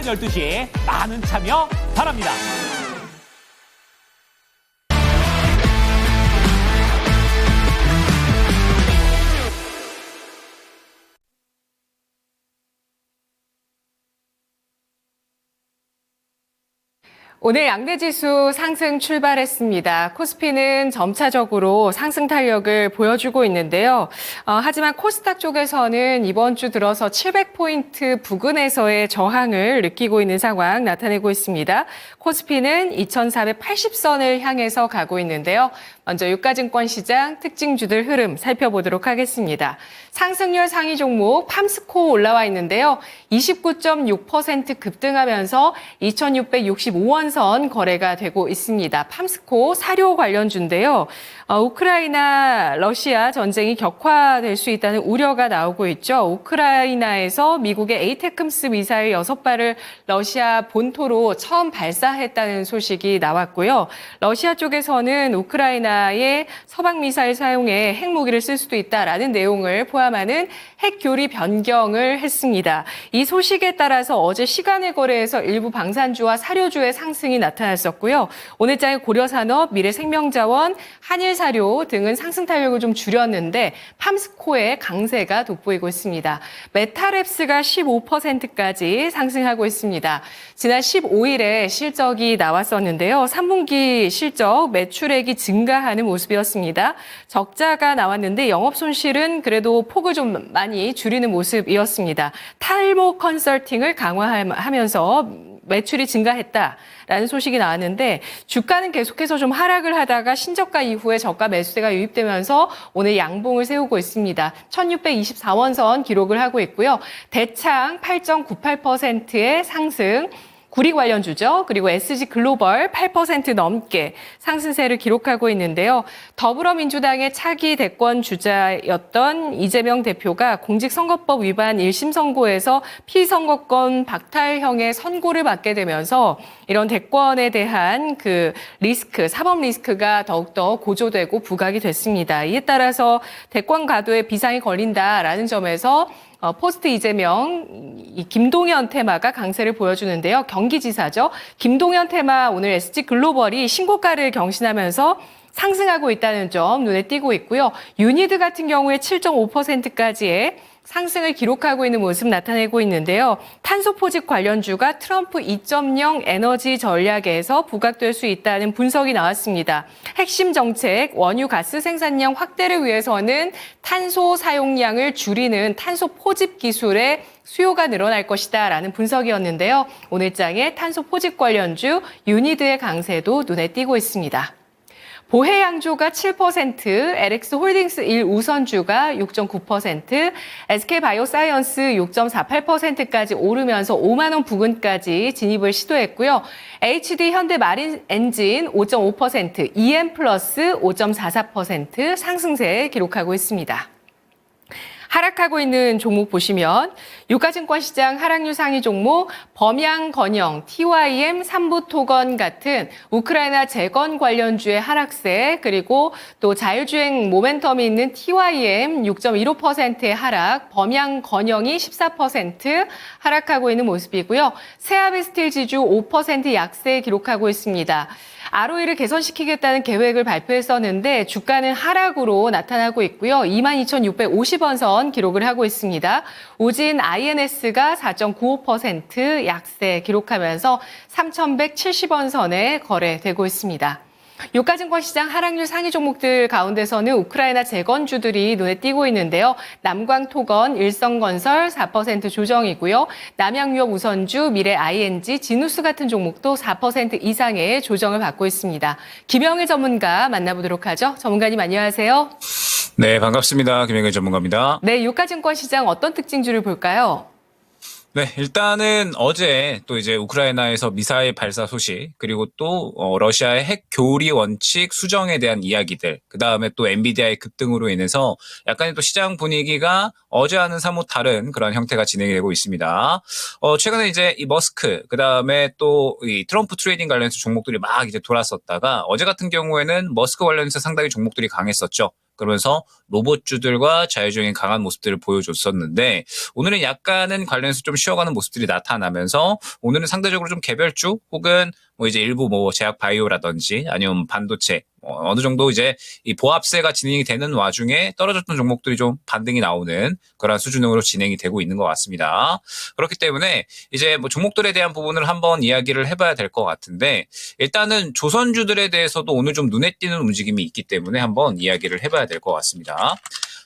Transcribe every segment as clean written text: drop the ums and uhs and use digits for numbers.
12시 많은 참여 바랍니다. 오늘 양대지수 상승 출발했습니다. 코스피는 점차적으로 상승 탄력을 보여주고 있는데요. 하지만 코스닥 쪽에서는 이번 주 들어서 700포인트 부근에서의 저항을 느끼고 있는 상황 나타내고 있습니다. 코스피는 2480선을 향해서 가고 있는데요. 먼저 유가증권 시장 특징주들 흐름 살펴보도록 하겠습니다. 상승률 상위 종목 팜스코 올라와 있는데요. 29.6% 급등하면서 2665원선 거래가 되고 있습니다. 팜스코 사료 관련주인데요. 우크라이나 러시아 전쟁이 격화될 수 있다는 우려가 나오고 있죠. 우크라이나에서 미국의 에이테크스 미사일 6발을 러시아 본토로 처음 발사했다는 소식이 나왔고요. 러시아 쪽에서는 우크라이나의 서방 미사일 사용에 핵무기를 쓸 수도 있다라는 내용을 포함하는 핵 교리 변경을 했습니다. 이 소식에 따라서 어제 시간의 거래에서 일부 방산주와 사료주의 상승이 나타났었고요. 오늘장의 고려산업, 미래생명자원, 한일사료 등은 상승 탄력을 좀 줄였는데 팜스코의 강세가 돋보이고 있습니다. 메타랩스가 15%까지 상승하고 있습니다. 지난 15일에 실적이 나왔었는데요. 3분기 실적 매출액이 증가하는 모습이었습니다. 적자가 나왔는데 영업 손실은 그래도 폭을 좀 많이 줄이는 모습이었습니다. 탈모 컨설팅을 강화하면서 매출이 증가했다라는 소식이 나왔는데 주가는 계속해서 좀 하락을 하다가 신저가 이후에 저가 매수세가 유입되면서 오늘 양봉을 세우고 있습니다. 1624원선 기록을 하고 있고요. 대창 8.98%의 상승, 구리 관련주죠. 그리고 SG글로벌 8% 넘게 상승세를 기록하고 있는데요. 더불어민주당의 차기 대권 주자였던 이재명 대표가 공직선거법 위반 1심 선고에서 피선거권 박탈형의 선고를 받게 되면서 이런 대권에 대한 그 리스크, 사법 리스크가 더욱더 고조되고 부각이 됐습니다. 이에 따라서 대권 가도에 비상이 걸린다라는 점에서 포스트 이재명 김동연 테마가 강세를 보여주는데요. 경기지사죠. 김동연 테마 오늘 SG글로벌이 신고가를 경신하면서 상승하고 있다는 점 눈에 띄고 있고요. 유니드 같은 경우에 7.5%까지의 상승을 기록하고 있는 모습 나타내고 있는데요. 탄소 포집 관련주가 트럼프 2.0 에너지 전략에서 부각될 수 있다는 분석이 나왔습니다. 핵심 정책 원유 가스 생산량 확대를 위해서는 탄소 사용량을 줄이는 탄소 포집 기술의 수요가 늘어날 것이다라는 분석이었는데요. 오늘장의 탄소 포집 관련주 유니드의 강세도 눈에 띄고 있습니다. 보혜양조가 7%, LX홀딩스 1우선주가 6.9%, SK바이오사이언스 6.48%까지 오르면서 5만 원 부근까지 진입을 시도했고요. HD 현대마린엔진 5.5%, EM플러스 5.44% 상승세 기록하고 있습니다. 하락하고 있는 종목 보시면 유가증권 시장 하락률 상위 종목 범양건영, TYM, 삼부토건 같은 우크라이나 재건 관련주의 하락세, 그리고 또 자율주행 모멘텀이 있는 TYM 6.15%의 하락, 범양건영이 14% 하락하고 있는 모습이고요. 세아베스틸 지주 5% 약세 기록하고 있습니다. ROE를 개선시키겠다는 계획을 발표했었는데 주가는 하락으로 나타나고 있고요. 22,650원 선 기록을 하고 있습니다. 오진 INS가 4.95% 약세 기록하면서 3,170원 선에 거래되고 있습니다. 유가증권 시장 하락률 상위 종목들 가운데서는 우크라이나 재건주들이 눈에 띄고 있는데요. 남광토건, 일성건설 4% 조정이고요. 남양유업 우선주, 미래 ING, 진우스 같은 종목도 4% 이상의 조정을 받고 있습니다. 김영일 전문가 만나보도록 하죠. 전문가님 안녕하세요. 네, 반갑습니다. 김영일 전문가입니다. 네, 유가증권 시장 어떤 특징주를 볼까요? 네, 일단은 어제 또 이제 우크라이나에서 미사일 발사 소식, 그리고 또 러시아의 핵 교리 원칙 수정에 대한 이야기들, 그 다음에 또 엔비디아의 급등으로 인해서 약간의 또 시장 분위기가 어제와는 사뭇 다른 그런 형태가 진행이 되고 있습니다. 최근에 이제 이 머스크, 그 다음에 또 이 트럼프 트레이딩 관련해서 종목들이 막 이제 돌았었다가 어제 같은 경우에는 머스크 관련해서 상당히 종목들이 강했었죠. 그러면서 로봇주들과 자율주행이 강한 모습들을 보여줬었는데 오늘은 약간은 관련해서 좀 쉬어가는 모습들이 나타나면서 오늘은 상대적으로 좀 개별주 혹은 뭐 이제 일부 뭐 제약 바이오라든지 아니면 반도체 어느 정도 이제 이 보합세가 진행이 되는 와중에 떨어졌던 종목들이 좀 반등이 나오는 그런 수준으로 진행이 되고 있는 것 같습니다. 그렇기 때문에 이제 뭐 종목들에 대한 부분을 한번 이야기를 해봐야 될 것 같은데 일단은 조선주들에 대해서도 오늘 좀 눈에 띄는 움직임이 있기 때문에 한번 이야기를 해봐야 될 것 같습니다.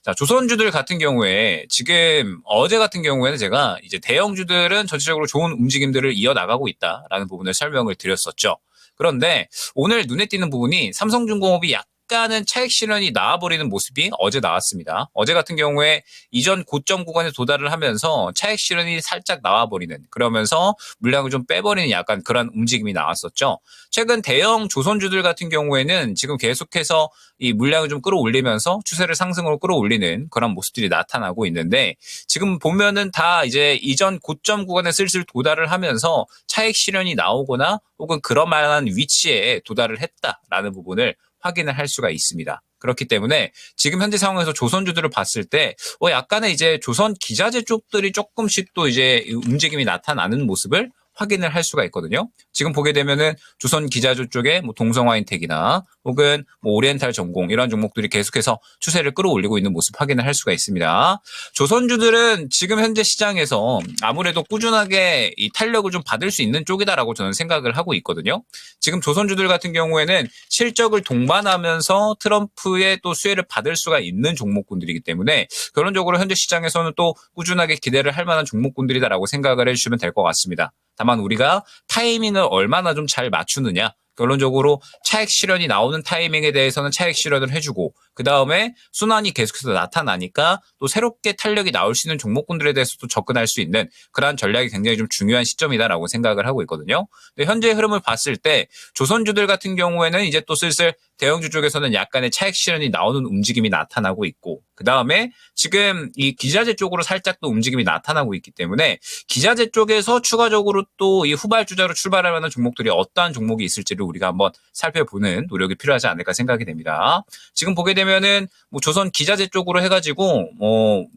자, 조선주들 같은 경우에 지금 어제 같은 경우에는 제가 이제 대형주들은 전체적으로 좋은 움직임들을 이어나가고 있다라는 부분을 설명을 드렸었죠. 그런데 오늘 눈에 띄는 부분이 삼성중공업이 약간은 차익 실현이 나와버리는 모습이 어제 나왔습니다. 어제 같은 경우에 이전 고점 구간에 도달을 하면서 차익 실현이 살짝 나와버리는 그러면서 물량을 좀 빼버리는 약간 그런 움직임이 나왔었죠. 최근 대형 조선주들 같은 경우에는 지금 계속해서 이 물량을 좀 끌어올리면서 추세를 상승으로 끌어올리는 그런 모습들이 나타나고 있는데 지금 보면은 다 이제 이전 고점 구간에 슬슬 도달을 하면서 차익 실현이 나오거나 혹은 그런 만한 위치에 도달을 했다라는 부분을 확인을 할 수가 있습니다. 그렇기 때문에 지금 현재 상황에서 조선주들을 봤을 때 약간의 이제 조선 기자재 쪽들이 조금씩 또 이제 움직임이 나타나는 모습을 확인을 할 수가 있거든요. 지금 보게 되면은 조선 기자재 쪽에 뭐 동성화인텍이나 혹은 뭐 오리엔탈 전공 이런 종목들이 계속해서 추세를 끌어올리고 있는 모습 확인을 할 수가 있습니다. 조선주들은 지금 현재 시장에서 아무래도 꾸준하게 이 탄력을 좀 받을 수 있는 쪽이다라고 저는 생각을 하고 있거든요. 지금 조선주들 같은 경우에는 실적을 동반하면서 트럼프의 또 수혜를 받을 수가 있는 종목군들이기 때문에 결론적으로 현재 시장에서는 또 꾸준하게 기대를 할 만한 종목군들이다라고 생각을 해주시면 될 것 같습니다. 다만 우리가 타이밍을 얼마나 좀 잘 맞추느냐. 결론적으로 차익 실현이 나오는 타이밍에 대해서는 차익 실현을 해주고 그 다음에 순환이 계속해서 나타나니까 또 새롭게 탄력이 나올 수 있는 종목군들에 대해서도 접근할 수 있는 그러한 전략이 굉장히 좀 중요한 시점이다라고 생각을 하고 있거든요. 근데 현재 흐름을 봤을 때 조선주들 같은 경우에는 이제 또 슬슬 대형주 쪽에서는 약간의 차익 실현이 나오는 움직임이 나타나고 있고 그 다음에 지금 이 기자재 쪽으로 살짝 또 움직임이 나타나고 있기 때문에 기자재 쪽에서 추가적으로 또 이 후발주자로 출발할 만한 종목들이 어떠한 종목이 있을지를 우리가 한번 살펴보는 노력이 필요하지 않을까 생각이 됩니다. 지금 보게 되면은 뭐 조선 기자재 쪽으로 해가지고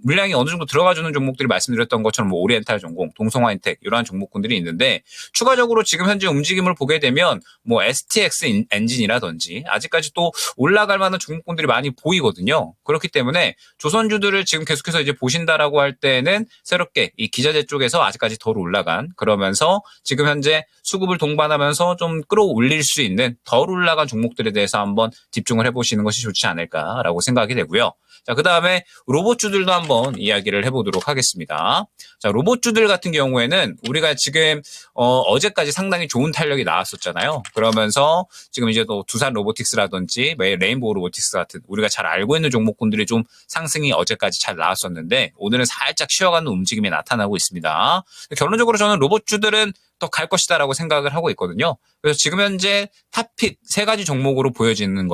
물량이 어느 정도 들어가주는 종목들이 말씀드렸던 것처럼 뭐 오리엔탈 전공, 동성화인텍 이러한 종목군들이 있는데 추가적으로 지금 현재 움직임을 보게 되면 뭐 STX 엔진이라든지 아직까지 또 올라갈 만한 종목군들이 많이 보이거든요. 그렇기 때문에 조선주들을 지금 계속해서 이제 보신다라고 할 때는 새롭게 이 기자재 쪽에서 아직까지 덜 올라간 그러면서 지금 현재 수급을 동반하면서 좀 끌어올릴 수 있는 덜 올라간 종목들에 대해서 한번 집중을 해보시는 것이 좋지 않을까라고 생각이 되고요. 자, 그 다음에 로봇주들도 한번 이야기를 해보도록 하겠습니다. 자, 로봇주들 같은 경우에는 우리가 지금 어제까지 상당히 좋은 탄력이 나왔었잖아요. 그러면서 지금 이제 또 두산 로보틱스라든지 레인보우 로보틱스 같은 우리가 잘 알고 있는 종목군들이 좀 상승이 어제까지 잘 나왔었는데 오늘은 살짝 쉬어가는 움직임이 나타나고 있습니다. 결론적으로 저는 로봇주들은 더 갈 것이다라고 생각을 하고 있거든요. 그래서 지금 현재 탑픽 세 가지 종목으로 보여지는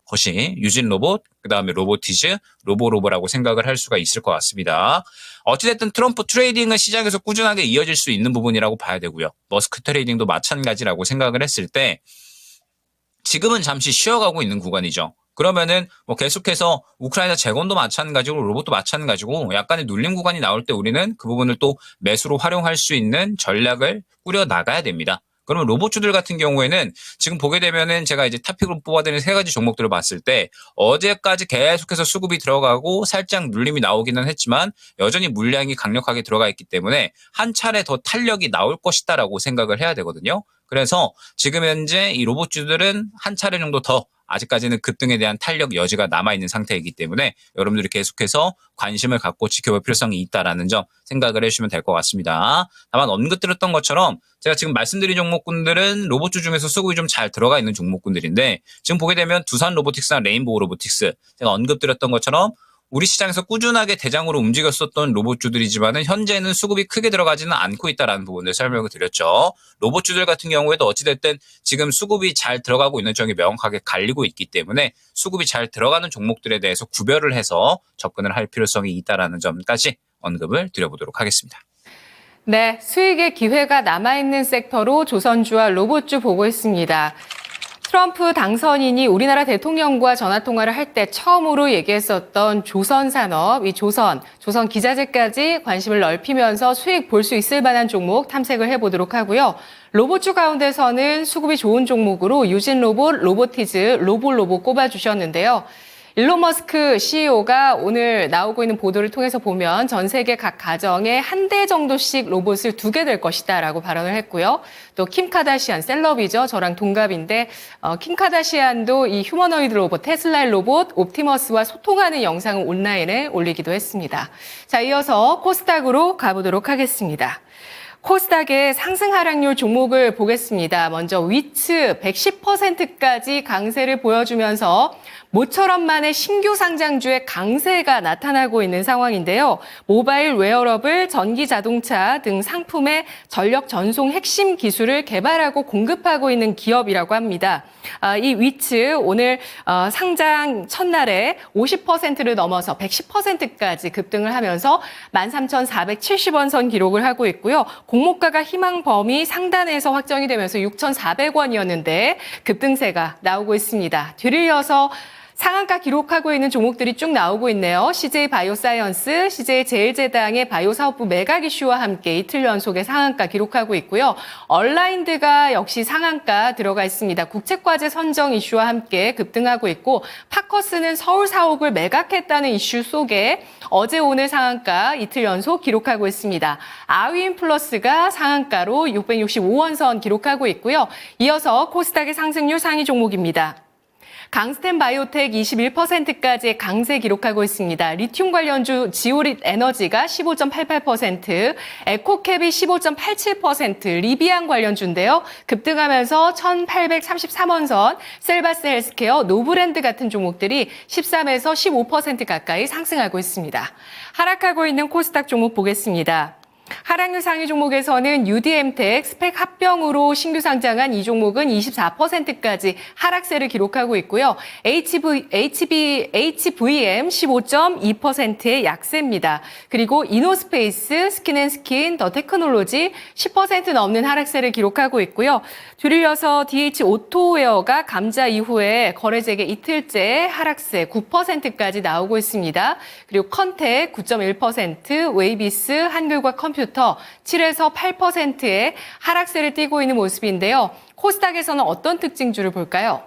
것이 유진 로봇, 그 다음에 로보티즈, 로보로보라고 생각을 할 수가 있을 것 같습니다. 어찌됐든 트럼프 트레이딩은 시장에서 꾸준하게 이어질 수 있는 부분이라고 봐야 되고요. 머스크 트레이딩도 마찬가지라고 생각을 했을 때 지금은 잠시 쉬어가고 있는 구간이죠. 그러면은 뭐 계속해서 우크라이나 재건도 마찬가지고 로봇도 마찬가지고 약간의 눌림 구간이 나올 때 우리는 그 부분을 또 매수로 활용할 수 있는 전략을 꾸려 나가야 됩니다. 그러면 로봇주들 같은 경우에는 지금 보게 되면은 제가 이제 탑픽으로 뽑아드린 세 가지 종목들을 봤을 때 어제까지 계속해서 수급이 들어가고 살짝 눌림이 나오기는 했지만 여전히 물량이 강력하게 들어가 있기 때문에 한 차례 더 탄력이 나올 것이다라고 생각을 해야 되거든요. 그래서 지금 현재 이 로봇주들은 한 차례 정도 더 아직까지는 급등에 대한 탄력 여지가 남아있는 상태이기 때문에 여러분들이 계속해서 관심을 갖고 지켜볼 필요성이 있다라는 점 생각을 해주시면 될 것 같습니다. 다만 언급드렸던 것처럼 제가 지금 말씀드린 종목군들은 로봇주 중에서 수급이 좀 잘 들어가 있는 종목군들인데 지금 보게 되면 두산 로보틱스나 레인보우 로보틱스 제가 언급드렸던 것처럼 우리 시장에서 꾸준하게 대장으로 움직였었던 로봇주들이지만은 현재는 수급이 크게 들어가지는 않고 있다라는 부분을 설명을 드렸죠. 로봇주들 같은 경우에도 어찌됐든 지금 수급이 잘 들어가고 있는 점이 명확하게 갈리고 있기 때문에 수급이 잘 들어가는 종목들에 대해서 구별을 해서 접근을 할 필요성이 있다라는 점까지 언급을 드려보도록 하겠습니다. 네, 수익의 기회가 남아있는 섹터로 조선주와 로봇주 보고 있습니다. 트럼프 당선인이 우리나라 대통령과 전화통화를 할 때 처음으로 얘기했었던 조선산업, 이 조선 기자재까지 관심을 넓히면서 수익 볼 수 있을 만한 종목 탐색을 해보도록 하고요. 로봇주 가운데서는 수급이 좋은 종목으로 유진로봇, 로보티즈, 로봇 꼽아주셨는데요. 일론 머스크 CEO가 오늘 나오고 있는 보도를 통해서 보면 전 세계 각 가정에 한 대 정도씩 로봇을 두게 될 것이다 라고 발언을 했고요. 또 킴 카다시안, 셀럽이죠. 저랑 동갑인데 킴 카다시안도 이 휴머노이드 로봇, 테슬라의 로봇 옵티머스와 소통하는 영상을 온라인에 올리기도 했습니다. 자, 이어서 코스닥으로 가보도록 하겠습니다. 코스닥의 상승 하락률 종목을 보겠습니다. 먼저 위츠 110%까지 강세를 보여주면서 모처럼 만의 신규 상장주의 강세가 나타나고 있는 상황인데요. 모바일 웨어러블, 전기 자동차 등 상품의 전력 전송 핵심 기술을 개발하고 공급하고 있는 기업이라고 합니다. 이 위츠 오늘 상장 첫날에 50%를 넘어서 110%까지 급등을 하면서 13,470원 선 기록을 하고 있고요. 공모가가 희망 범위 상단에서 확정이 되면서 6,400원이었는데 급등세가 나오고 있습니다. 뒤를 이어서 상한가 기록하고 있는 종목들이 쭉 나오고 있네요. CJ 바이오사이언스, CJ 제일제당의 바이오 사업부 매각 이슈와 함께 이틀 연속의 상한가 기록하고 있고요. 얼라인드가 역시 상한가 들어가 있습니다. 국책과제 선정 이슈와 함께 급등하고 있고 파커스는 서울 사옥을 매각했다는 이슈 속에 어제 오늘 상한가 이틀 연속 기록하고 있습니다. 아위인플러스가 상한가로 665원 선 기록하고 있고요. 이어서 코스닥의 상승률 상위 종목입니다. 강스텐 바이오텍 21%까지의 강세 기록하고 있습니다. 리튬 관련주 지오릿 에너지가 15.88%, 에코캡이 15.87%, 리비안 관련주인데요. 급등하면서 1833원 선, 셀바스 헬스케어, 노브랜드 같은 종목들이 13에서 15% 가까이 상승하고 있습니다. 하락하고 있는 코스닥 종목 보겠습니다. 하락률 상위 종목에서는 UDM텍 스펙 합병으로 신규 상장한 이 종목은 24%까지 하락세를 기록하고 있고요. HVM 15.2%의 약세입니다. 그리고 이노스페이스, 스킨앤스킨, 더 테크놀로지 10% 넘는 하락세를 기록하고 있고요. 뒤를 이어서 DH 오토웨어가 감자 이후에 거래 재개 이틀째 하락세 9%까지 나오고 있습니다. 그리고 컨텍 9.1%, 웨이비스, 한글과 컴퓨터 7에서 8%의 하락세를 띠고 있는 모습인데요. 코스닥에서는 어떤 특징주를 볼까요?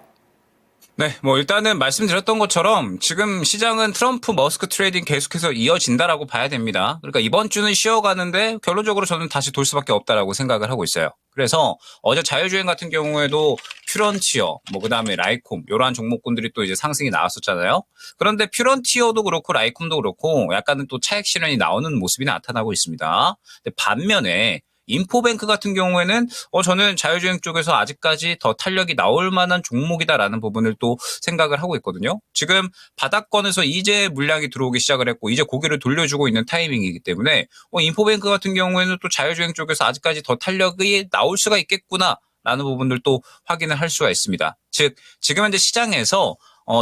네, 일단은 말씀드렸던 것처럼 지금 시장은 트럼프 머스크 트레이딩 계속해서 이어진다라고 봐야 됩니다. 그러니까 이번 주는 쉬어가는데 결론적으로 저는 다시 돌 수밖에 없다라고 생각을 하고 있어요. 그래서 어제 자율주행 같은 경우에도 퓨런티어, 그다음에 라이콤 이러한 종목군들이 또 이제 상승이 나왔었잖아요. 그런데 퓨런티어도 그렇고 라이콤도 그렇고 약간은 또 차익 실현이 나오는 모습이 나타나고 있습니다. 근데 반면에 인포뱅크 같은 경우에는 저는 자율주행 쪽에서 아직까지 더 탄력이 나올 만한 종목이다라는 부분을 또 생각을 하고 있거든요. 지금 바닥권에서 이제 물량이 들어오기 시작을 했고 이제 고개를 돌려주고 있는 타이밍이기 때문에 인포뱅크 같은 경우에는 또 자율주행 쪽에서 아직까지 더 탄력이 나올 수가 있겠구나라는 부분들 또 확인을 할 수가 있습니다. 즉 지금 현재 시장에서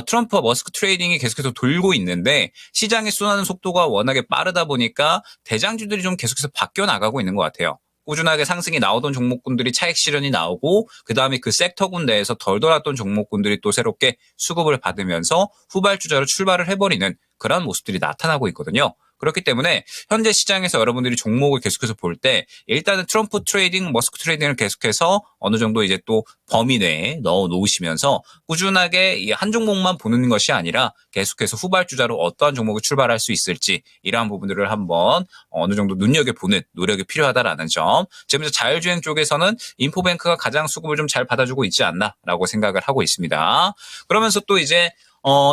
트럼프와 머스크 트레이딩이 계속해서 돌고 있는데 시장의 순환 속도가 워낙에 빠르다 보니까 대장주들이 좀 계속해서 바뀌어 나가고 있는 것 같아요. 꾸준하게 상승이 나오던 종목군들이 차익 실현이 나오고 그다음에 그 섹터군 내에서 덜 돌았던 종목군들이 또 새롭게 수급을 받으면서 후발주자로 출발을 해버리는 그런 모습들이 나타나고 있거든요. 그렇기 때문에 현재 시장에서 여러분들이 종목을 계속해서 볼 때 일단은 트럼프 트레이딩, 머스크 트레이딩을 계속해서 어느 정도 이제 또 범위 내에 넣어 놓으시면서 꾸준하게 이 한 종목만 보는 것이 아니라 계속해서 후발주자로 어떠한 종목을 출발할 수 있을지 이러한 부분들을 한번 어느 정도 눈여겨보는 노력이 필요하다라는 점. 지금 자율주행 쪽에서는 인포뱅크가 가장 수급을 좀 잘 받아주고 있지 않나라고 생각을 하고 있습니다. 그러면서 또 이제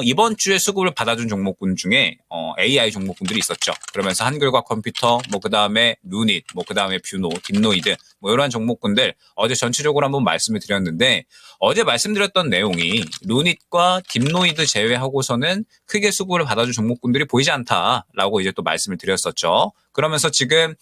이번 주에 수급을 받아준 종목군 중에 AI 종목군들이 있었죠. 그러면서 한글과 컴퓨터, 그다음에 루닛, 그다음에 뷰노, 딥노이드 이러한 종목군들 어제 전체적으로 한번 말씀을 드렸는데 어제 말씀드렸던 내용이 루닛과 딥노이드 제외하고서는 크게 수급을 받아준 종목군들이 보이지 않다라고 이제 또 말씀을 드렸었죠. 그러면서 지금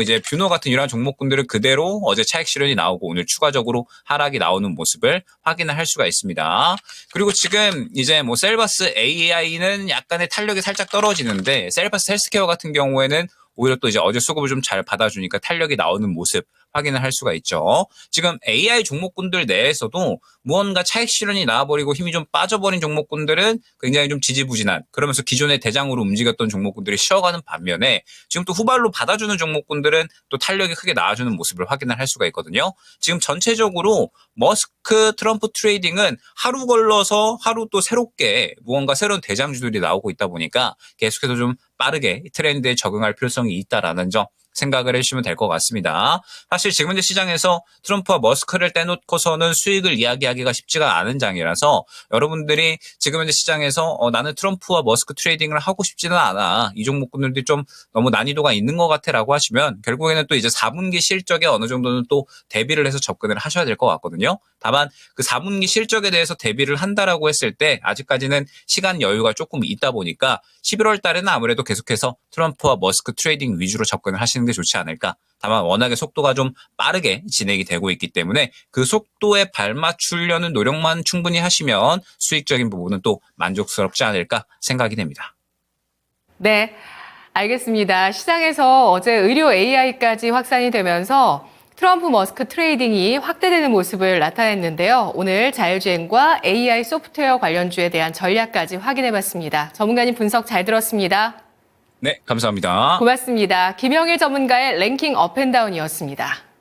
이제 뷰노 같은 이러한 종목군들은 그대로 어제 차익 실현이 나오고 오늘 추가적으로 하락이 나오는 모습을 확인을 할 수가 있습니다. 그리고 지금 이제 셀바스 AI는 약간의 탄력이 살짝 떨어지는데 셀바스 헬스케어 같은 경우에는 오히려 또 이제 어제 수급을 좀 잘 받아주니까 탄력이 나오는 모습 확인을 할 수가 있죠. 지금 AI 종목군들 내에서도 무언가 차익 실현이 나와버리고 힘이 좀 빠져버린 종목군들은 굉장히 좀 지지부진한, 그러면서 기존의 대장으로 움직였던 종목군들이 쉬어가는 반면에 지금 또 후발로 받아주는 종목군들은 또 탄력이 크게 나와주는 모습을 확인을 할 수가 있거든요. 지금 전체적으로 머스크 트럼프 트레이딩은 하루 걸러서 하루 또 새롭게 무언가 새로운 대장주들이 나오고 있다 보니까 계속해서 좀 빠르게 트렌드에 적응할 필요성이 있다라는 점 생각을 해주시면 될 것 같습니다. 사실 지금 현재 시장에서 트럼프와 머스크를 떼놓고서는 수익을 이야기하기가 쉽지가 않은 장이라서 여러분들이 지금 현재 시장에서 나는 트럼프와 머스크 트레이딩을 하고 싶지는 않아, 이 종목군들이 좀 너무 난이도가 있는 것 같아 라고 하시면 결국에는 또 이제 4분기 실적에 어느 정도는 또 대비를 해서 접근을 하셔야 될 것 같거든요. 다만 그 4분기 실적에 대해서 대비를 한다라고 했을 때 아직까지는 시간 여유가 조금 있다 보니까 11월 달에는 아무래도 계속해서 트럼프와 머스크 트레이딩 위주로 접근을 하시는 게 좋지 않을까. 다만 워낙에 속도가 좀 빠르게 진행이 되고 있기 때문에 그 속도에 발맞추려는 노력만 충분히 하시면 수익적인 부분은 또 만족스럽지 않을까 생각이 됩니다. 네, 알겠습니다. 시장에서 어제 의료 AI까지 확산이 되면서 트럼프 머스크 트레이딩이 확대되는 모습을 나타냈는데요. 오늘 자율주행과 AI 소프트웨어 관련주에 대한 전략까지 확인해봤습니다. 전문가님 분석 잘 들었습니다. 네, 감사합니다. 고맙습니다. 김영일 전문가의 랭킹 업앤다운이었습니다.